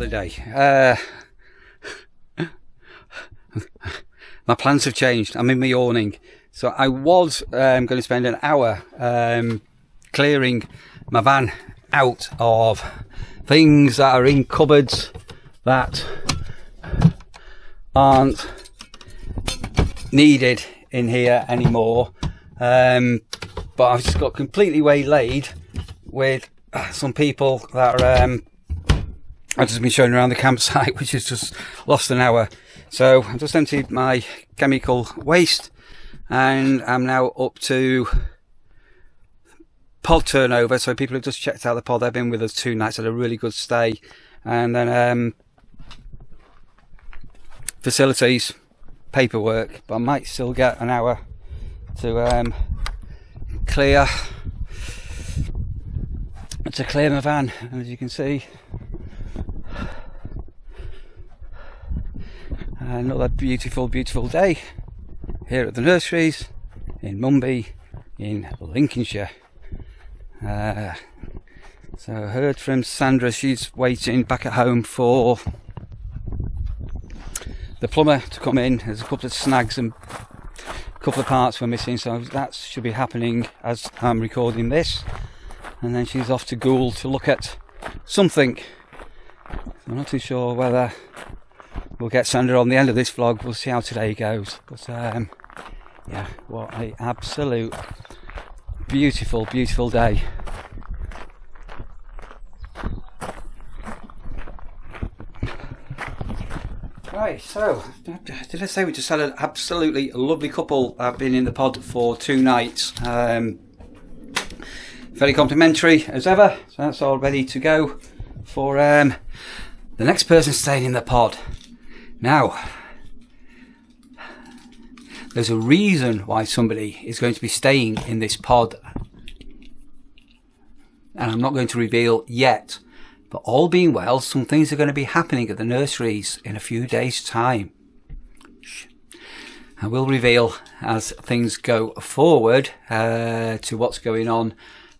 today. My plans have changed. I'm in my awning. So I was going to spend an hour clearing my van out of things that are in cupboards that aren't needed in here anymore. But I've just got completely waylaid with some people that are I've just been showing around the campsite, which has just lost an hour. So I've just emptied my chemical waste and I'm now up to pod turnover. So people have just checked out the pod. They've been with us 2 nights, had a really good stay. And then facilities, paperwork, but I might still get an hour to clear my van. And as you can see, another beautiful day here at the nurseries in Mumby in Lincolnshire. So I heard from Sandra, she's waiting back at home for the plumber to come in. There's a couple of snags and a couple of parts were missing, so that should be happening as I'm recording this. And then she's off to Goole to look at something. I'm not too sure whether we'll get Sandra on the end of this vlog. We'll see how today goes. But yeah, what an absolute beautiful day. Right, so did I say we just had an absolutely lovely couple that have been in the pod for 2 nights. Very complimentary as ever, so that's all ready to go for the next person staying in the pod. Now, there's a reason why somebody is going to be staying in this pod, and I'm not going to reveal yet, but all being well, some things are going to be happening at the nurseries in a few days' time. I will reveal as things go forward to what's going on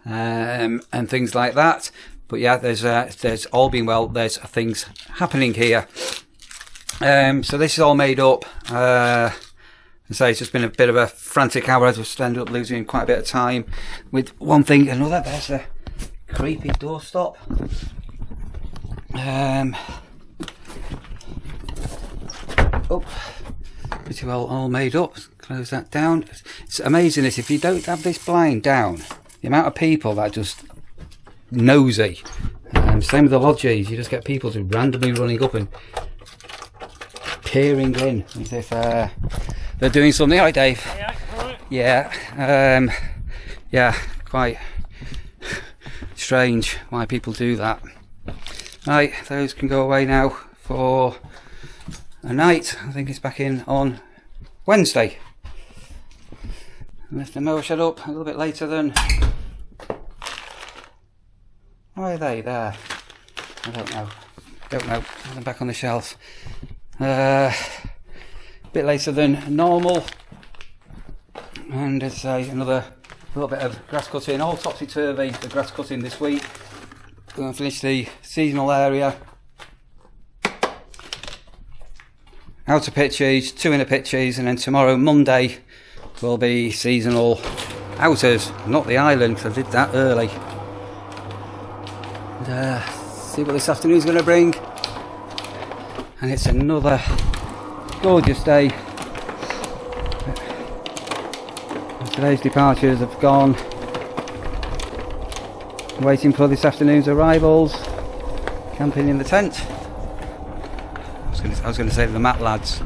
and things like that. But yeah, there's all being well, there's things happening here. So this is all made up. So it's just been a bit of a frantic hour. I just ended up losing quite a bit of time with one thing and another. There's a creepy doorstop. Oh, pretty well all made up. Close that down. It's amazing this, if you don't have this blind down, the amount of people that are just nosy. Same with the lodges, you just get people just randomly running up and peering in as if they're doing something. Alright, Dave? Yeah, yeah, quite strange why people do that. Right, those can go away now for a night. I think it's back in on Wednesday. I left the mower shed up a little bit later than... Why are they there? I don't know. I'm back on the shelf. A bit later than normal. And it's another little bit of grass cutting, all topsy-turvy, the grass cutting this week. We're going to finish the seasonal area. Outer pitches, 2 inner pitches, and then tomorrow, Monday, will be seasonal outers, not the island, because I did that early. And, see what this afternoon's going to bring. And it's another gorgeous day. Today's departures have gone. Waiting for this afternoon's arrivals. Camping in the tent. I was going to say the Matt lads.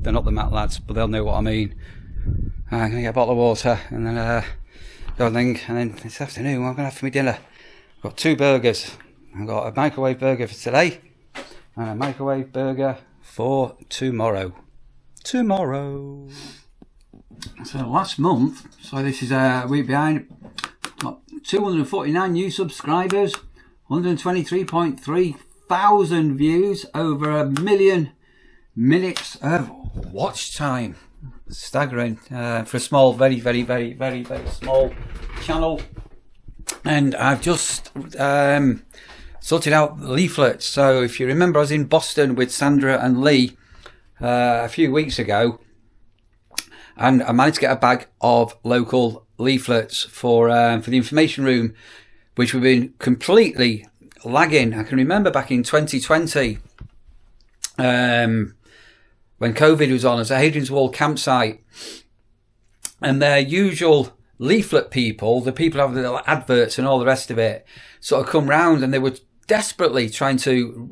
They're not the Matt lads, but they'll know what I mean. I'm going to get a bottle of water and then go and think. And then this afternoon, what I'm going to have for my dinner? I've got 2 burgers. I've got a microwave burger for today and a microwave burger for tomorrow. So last month, so this is a week behind, 249 new subscribers, 123.3 thousand views, over 1 million minutes of watch time. Staggering for a small, very small channel. And I've just sorted out leaflets. So if you remember, I was in Boston with Sandra and Lee a few weeks ago, and I managed to get a bag of local leaflets for the information room, which we've been completely lagging. I can remember back in 2020, when COVID was on, as a Hadrian's Wall campsite, and their usual leaflet people, the people who have the little adverts and all the rest of it, sort of come round, and they were desperately trying to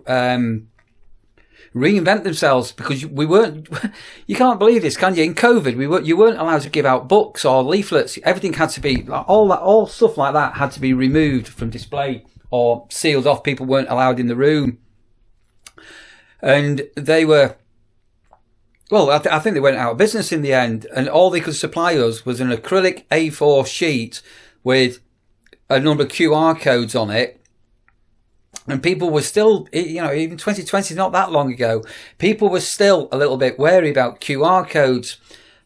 reinvent themselves, because we weren't, you can't believe this, can you? In COVID, you weren't allowed to give out books or leaflets. Everything had to be, all stuff like that had to be removed from display or sealed off. People weren't allowed in the room. And they were, well, I think they went out of business in the end, and all they could supply us was an acrylic A4 sheet with a number of QR codes on it. And people were still, even 2020, not that long ago, people were still a little bit wary about QR codes.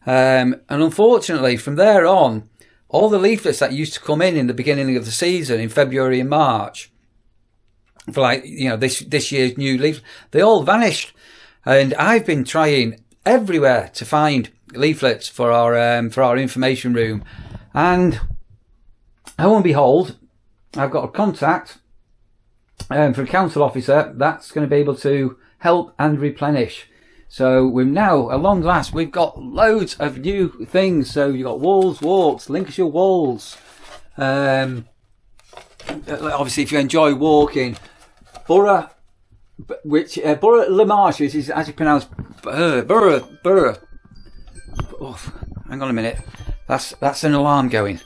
And unfortunately, from there on, all the leaflets that used to come in the beginning of the season, in February and March, for this year's new leaflet, they all vanished. And I've been trying everywhere to find leaflets for our information room. And lo and behold, I've got a contact for a council officer that's going to be able to help and replenish. So we've now, at long last, we've got loads of new things. So you've got Walls Walks, Lincolnshire Walls. Obviously, if you enjoy walking, Borough Le Marche is actually pronounced Borough. Oh, hang on a minute. That's an alarm going.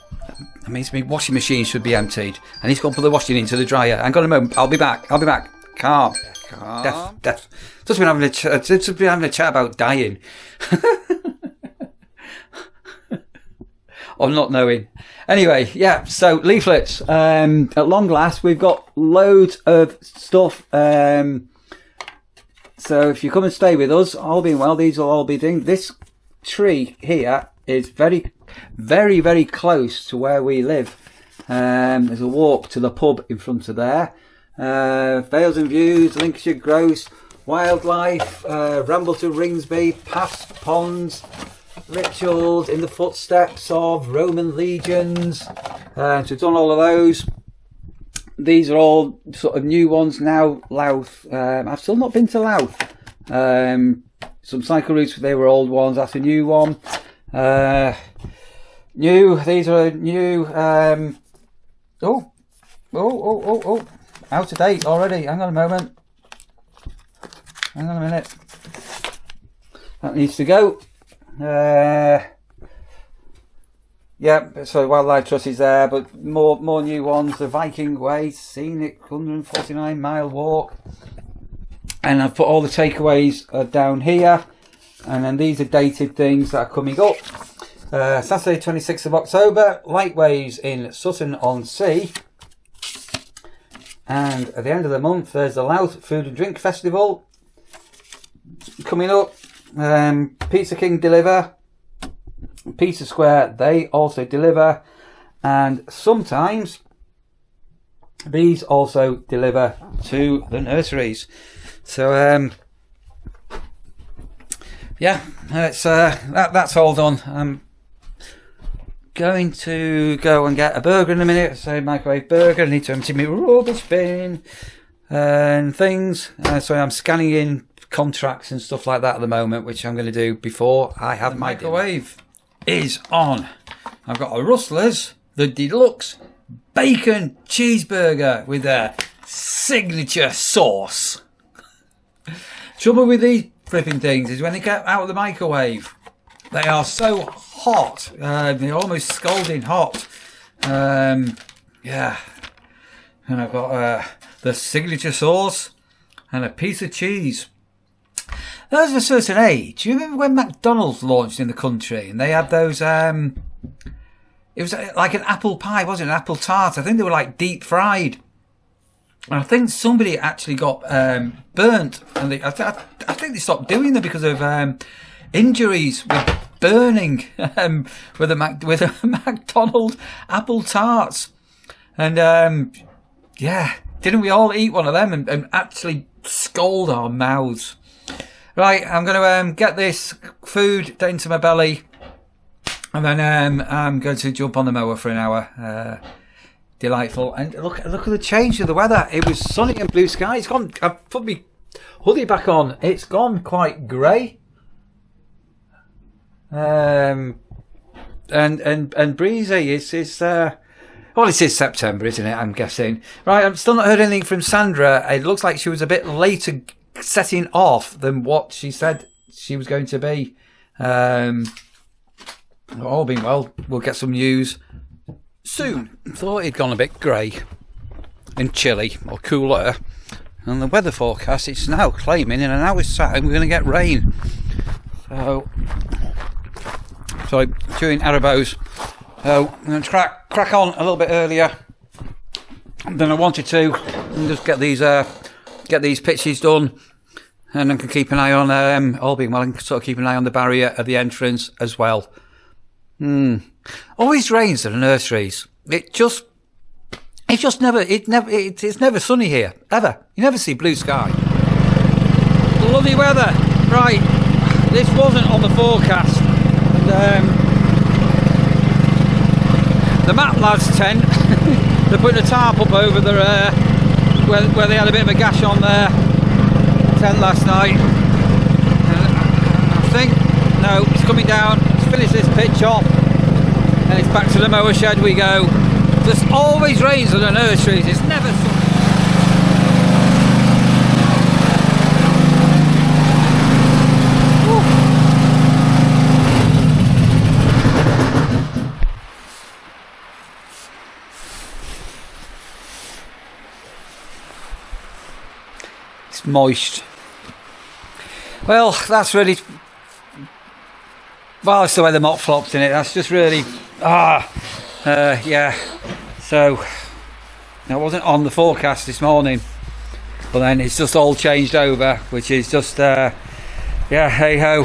That means my washing machine should be emptied. I need to go and put the washing into the dryer. Hang on a moment. I'll be back. Calm. Deaf. Just been having a chat about dying. Or not knowing. Anyway, yeah, so leaflets. At long last, we've got loads of stuff. So if you come and stay with us, all being well, these will all be things. This tree here is very, very, very close to where we live. There's a walk to the pub in front of there. Vales and Views, Lincolnshire Grouse, Wildlife, Ramble to Ringsby, past ponds, rituals in the footsteps of Roman legions. So we've done all of those. These are all sort of new ones now. Louth. I've still not been to Louth. Some cycle routes, they were old ones. That's a new one. These are new. Out of date already. Hang on a moment. Hang on a minute. That needs to go. Yeah, so Wildlife Trust is there, but more new ones. The Viking Way, scenic 149-mile walk. And I've put all the takeaways down here. And then these are dated things that are coming up. Saturday 26th of October, Light Waves in Sutton-on-Sea. And at the end of the month, there's the Louth Food and Drink Festival coming up. Pizza King deliver. Pizza Square, they also deliver. And sometimes these also deliver to the nurseries. So yeah, that's all done. I'm going to go and get a burger in a minute. So microwave burger. I need to empty my rubbish bin and things. So I'm scanning in contracts and stuff like that at the moment, which I'm going to do before I have my microwave is on. I've got a Rustler's, the deluxe bacon cheeseburger with a signature sauce. Trouble with these flipping things is when they get out of the microwave, they are so hot. They're almost scalding hot. Yeah. And I've got the signature sauce and a piece of cheese. There's a certain age. Do you remember when McDonald's launched in the country and they had those, it was like an apple pie, wasn't it? An apple tart. I think they were like deep fried. And I think somebody actually got burnt. And I think they stopped doing them because of injuries with burning with a McDonald's apple tarts. And yeah, Didn't we all eat one of them and actually scald our mouths? Right, I'm going to get this food into my belly, and then I'm going to jump on the mower for an hour. Delightful. And look at the change of the weather. It was sunny and blue sky. It's gone. I've put my hoodie back on. It's gone quite grey. And breezy. Well, it is September, isn't it? I'm guessing. Right, I've still not heard anything from Sandra. It looks like she was a bit later setting off than what she said she was going to be. All being well, we'll get some news soon. Thought it'd gone a bit grey and chilly or cooler. And the weather forecast, it's now claiming in an hour's time we're going to get rain. So chewing Arabos. So I'm going to crack on a little bit earlier than I wanted to, and just get these pitches done, and I can keep an eye on all being well. I can sort of keep an eye on the barrier at the entrance as well. Always rains at the nurseries. It's never sunny here ever. You never see blue sky. Lovely weather. Right, this wasn't on the forecast. And, the Map Lads tent, they're putting a tarp up over their where they had a bit of a gash on their tent last night. I think, no, it's coming down. Let's finish this pitch off, and it's back to the mower shed we go. There's always rains at the nurseries. It's never sunny. Moist. Well, that's really, well, it's the way the mop flopped in it. That's just really yeah. So I wasn't on the forecast this morning, but then it's just all changed over, which is just yeah, hey ho.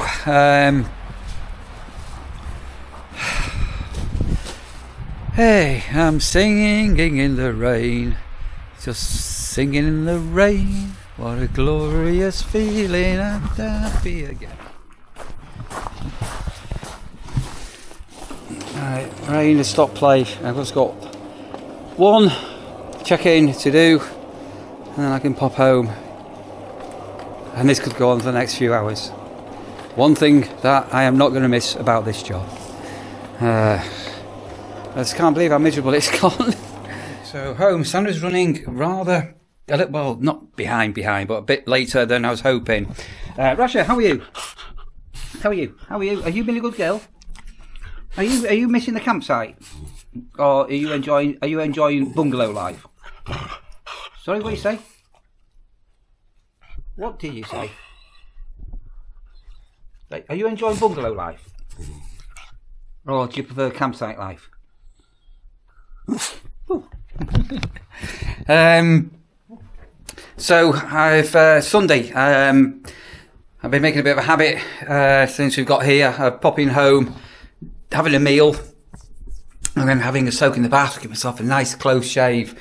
Hey, I'm singing in the rain, just singing in the rain. What a glorious feeling, I'm happy again. Right, rain has stopped play. I've just got one check-in to do, and then I can pop home. And this could go on for the next few hours. One thing that I am not going to miss about this job. I just can't believe how miserable it's gone. So home, Sandra's running rather... well, not behind, but a bit later than I was hoping. Rasha, how are you? How are you? Are you being a good girl? Are you missing the campsite? Or are you enjoying bungalow life? Sorry, what did you say? What did you say? Are you enjoying bungalow life? Or do you prefer campsite life? So I've Sunday. I've been making a bit of a habit since we've got here of popping home, having a meal, and then having a soak in the bath, give myself a nice close shave.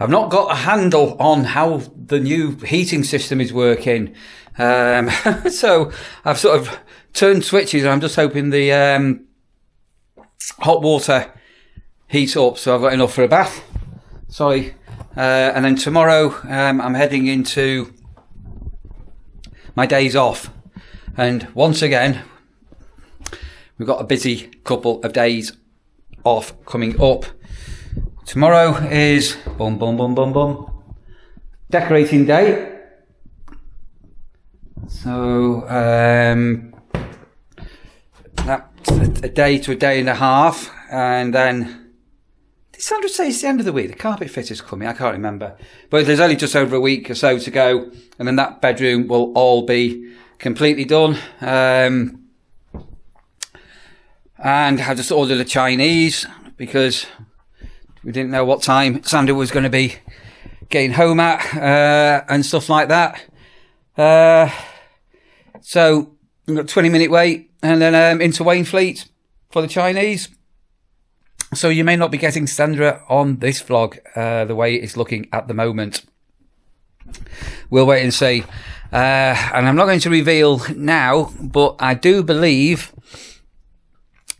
I've not got a handle on how the new heating system is working, so I've sort of turned switches. And I'm just hoping the hot water heats up, so I've got enough for a bath. Sorry. And then tomorrow I'm heading into my days off, and once again we've got a busy couple of days off coming up. Tomorrow is decorating day, so that's a day to a day and a half, and then Sandra says it's the end of the week. The carpet fitter's coming. I can't remember. But there's only just over a week or so to go. And then that bedroom will all be completely done. And I just ordered a Chinese because we didn't know what time Sandra was going to be getting home at and stuff like that. So we've got a 20-minute wait and then into Wainfleet for the Chinese. So you may not be getting Sandra on this vlog the way it's looking at the moment. we'll wait and see. And I'm not going to reveal now, but I do believe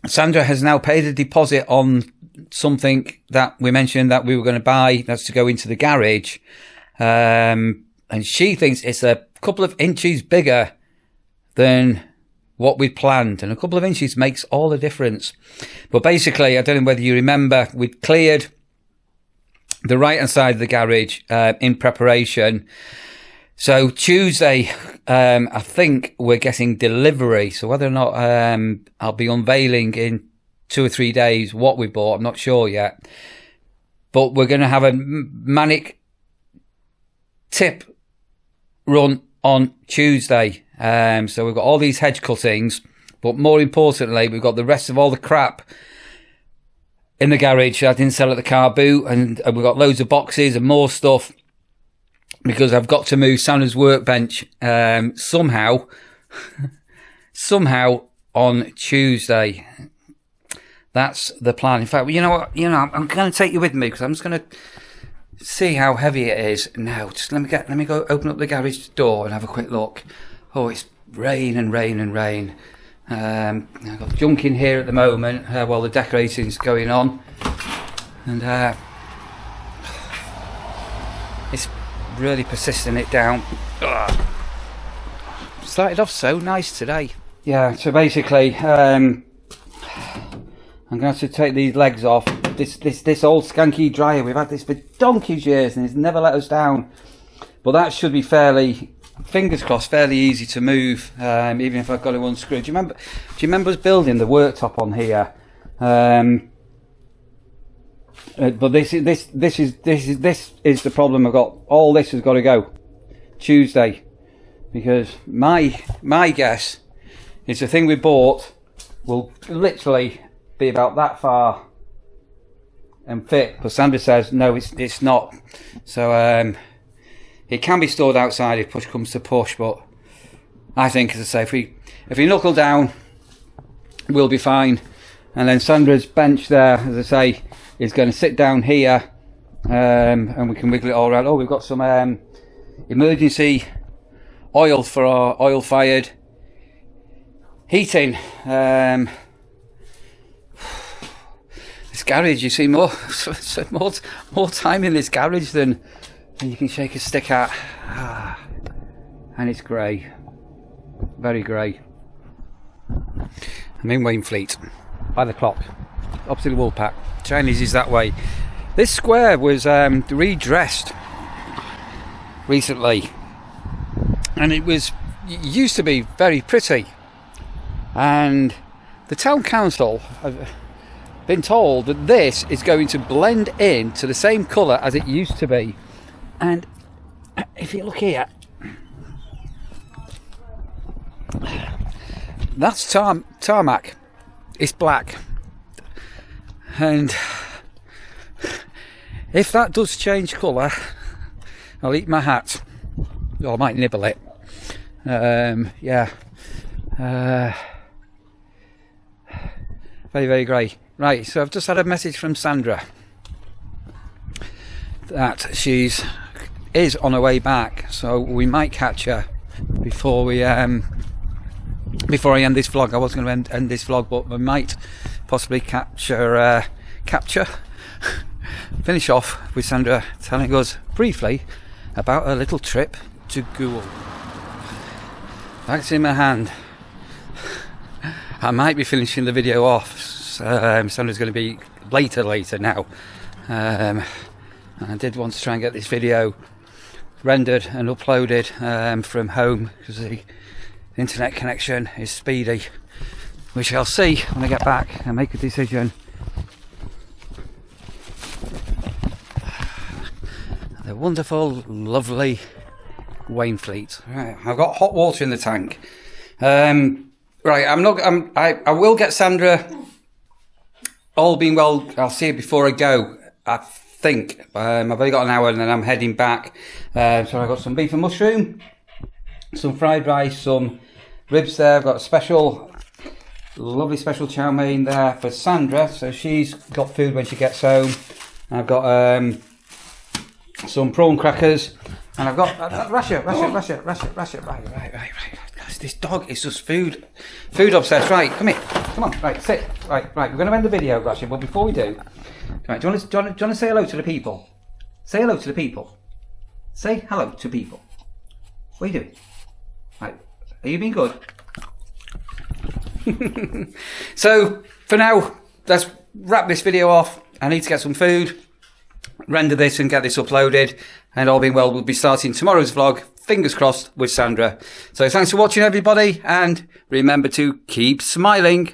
Sandra has now paid a deposit on something that we mentioned that we were going to buy. That's to go into the garage. And she thinks it's a couple of inches bigger than what we planned. And a couple of inches makes all the difference. But basically, I don't know whether you remember, we'd cleared the right-hand side of the garage in preparation. So Tuesday, I think we're getting delivery. So whether or not I'll be unveiling in 2 or 3 days what we bought, I'm not sure yet. But we're going to have a manic tip run on Tuesday. So we've got all these hedge cuttings, but more importantly, we've got the rest of all the crap in the garage I didn't sell at the car boot, and we've got loads of boxes and more stuff because I've got to move Sandra's workbench somehow on Tuesday. That's the plan. In fact, you know what? I'm going to take you with me because I'm just going to see how heavy it is now. Just let me go open up the garage door and have a quick look. Oh, it's rain and rain and rain. I've got junk in here at the moment while the decorating's going on, and it's really persisting it down. Ugh. Started off so nice today. Yeah, so basically I'm going to have to take these legs off. This old skanky dryer, we've had this for donkey's years and it's never let us down. But that should be fairly, fingers crossed, fairly easy to move, even if I've got to unscrew. Do you remember us building the worktop on here? But this is the problem I've got. All this has got to go Tuesday, because my guess is the thing we bought will literally be about that far and fit, but Sandra says no, it's not. So it can be stored outside if push comes to push, but I think, as I say, if we knuckle down, we'll be fine. And then Sandra's bench there, as I say, is going to sit down here, and we can wiggle it all around. Oh, we've got some emergency oil for our oil-fired heating. This garage, you see more time in this garage than you can shake a stick at. And it's grey, very grey. I'm in Wainfleet by the clock, opposite the Woolpack. Chinese is that way. This square was redressed recently, and it used to be very pretty, and the town council have been told that this is going to blend in to the same colour as it used to be. And if you look here, that's tarmac. It's black, and if that does change colour, I'll eat my hat, or I might nibble it. Yeah, very, very grey. Right, so I've just had a message from Sandra that is on her way back, so we might catch her before I end this vlog. I was going to end this vlog, but we might possibly finish off with Sandra telling us briefly about a little trip to Goole. That's in my hand. I might be finishing the video off. Sandra's going to be later now. And I did want to try and get this video rendered and uploaded from home, because the internet connection is speedy. We shall see when I get back and make a decision. The wonderful, lovely Wainfleet. Right, I've got hot water in the tank. Right, I will get Sandra. All being well, I'll see her before I go. I think I've only got an hour, and then I'm heading back. So I've got some beef and mushroom, some fried rice, some ribs there. I've got a lovely special chow mein there for Sandra, so she's got food when she gets home. I've got some prawn crackers And I've got Rasher. Right. Guys, this dog is just food obsessed. Right, come here. Come on, right, sit. Right. We're going to end the video, Rasher, but before we do, right, do you want to say hello to the people? Say hello to the people. Say hello to people. What are you doing? Right, are you being good? So, for now, let's wrap this video off. I need to get some food, render this and get this uploaded, and all being well, we'll be starting tomorrow's vlog, fingers crossed, with Sandra. So thanks for watching, everybody, and remember to keep smiling.